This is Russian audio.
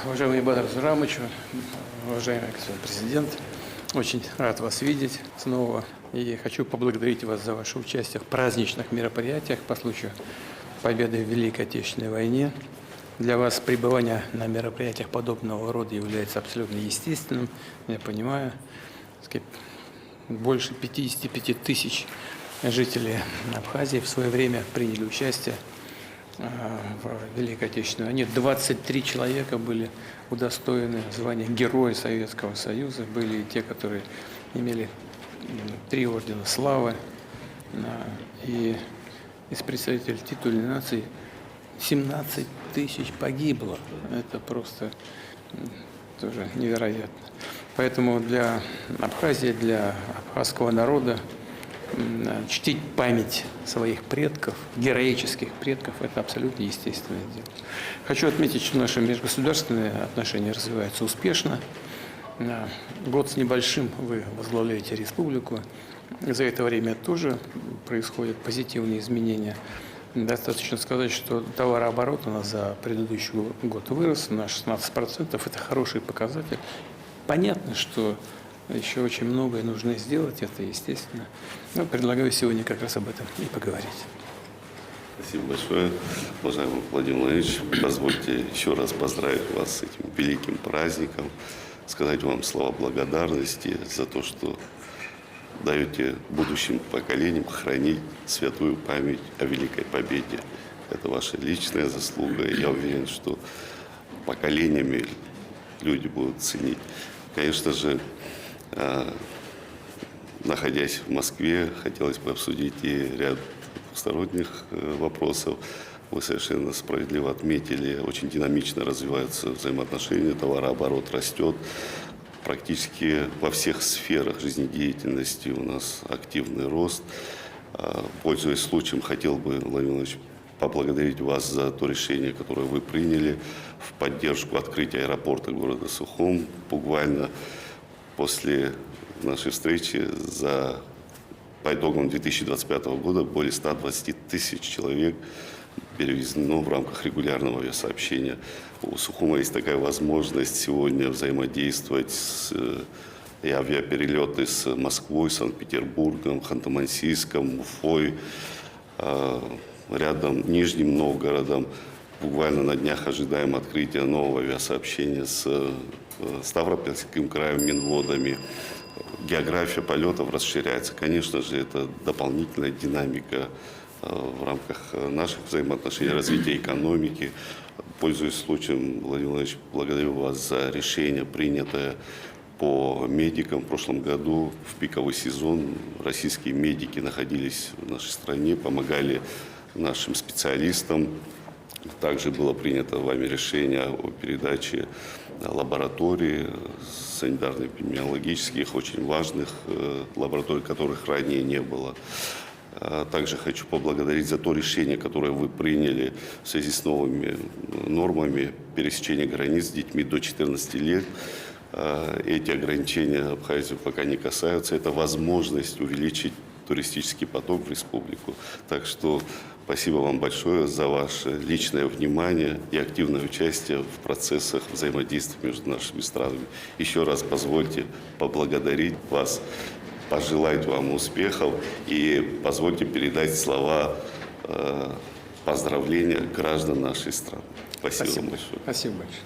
Уважаемый Бадар Зурамович, уважаемый господин президент, очень рад вас видеть снова. И хочу поблагодарить вас за ваше участие в праздничных мероприятиях по случаю победы в Великой Отечественной войне. Для вас пребывание на мероприятиях подобного рода является абсолютно естественным. Я понимаю, больше 55 тысяч жителей Абхазии в свое время приняли участие в Великой Отечественной войне. 23 человека были удостоены звания Героя Советского Союза. Были и те, которые имели 3 ордена славы. И из представителей титульной нации 17 тысяч погибло. Это просто тоже невероятно. Поэтому для Абхазии, для абхазского народа чтить память своих предков, героических предков, это абсолютно естественное дело. Хочу отметить, что наши межгосударственные отношения развиваются успешно. Год с небольшим вы возглавляете республику. За это время тоже происходят позитивные изменения. Достаточно сказать, что товарооборот у нас за предыдущий год вырос на 16%. Это хороший показатель. Понятно, что еще очень многое нужно сделать, это естественно. Но предлагаю сегодня как раз об этом и поговорить. Спасибо большое, уважаемый Владимир Владимирович. Позвольте еще раз поздравить вас с этим великим праздником, сказать вам слова благодарности за то, что даете будущим поколениям хранить святую память о Великой Победе. Это ваша личная заслуга. Я уверен, что поколениями люди будут ценить. Конечно же, находясь в Москве, хотелось бы обсудить и ряд двусторонних вопросов. Вы совершенно справедливо отметили, очень динамично развиваются взаимоотношения, товарооборот растет. Практически во всех сферах жизнедеятельности у нас активный рост. Пользуясь случаем, хотел бы, Владимир Владимирович, поблагодарить вас за то решение, которое вы приняли в поддержку открытия аэропорта города Сухум. Буквально после нашей встречи по итогам 2025 года более 120 тысяч человек перевезено в рамках регулярного авиасообщения. У Сухума есть такая возможность сегодня взаимодействовать и авиаперелеты с Москвой, Санкт-Петербургом, Ханты-Мансийском, Уфой, рядом Нижним Новгородом. Буквально на днях ожидаем открытия нового авиасообщения с Ставропольским краем, Минводами. География полетов расширяется. Конечно же, это дополнительная динамика в рамках наших взаимоотношений, развития экономики. Пользуясь случаем, Владимир Владимирович, благодарю вас за решение, принятое по медикам. В прошлом году в пиковый сезон российские медики находились в нашей стране, помогали нашим специалистам. Также было принято вами решение о передаче лабораторий санитарно-эпидемиологических, очень важных лабораторий, которых ранее не было. Также хочу поблагодарить за то решение, которое вы приняли в связи с новыми нормами пересечения границ с детьми до 14 лет. Эти ограничения Абхазию пока не касаются. Это возможность увеличить туристический поток в республику. Так что спасибо вам большое за ваше личное внимание и активное участие в процессах взаимодействия между нашими странами. Еще раз позвольте поблагодарить вас, пожелать вам успехов и позвольте передать слова поздравления граждан нашей страны. Спасибо вам большое. Спасибо большое.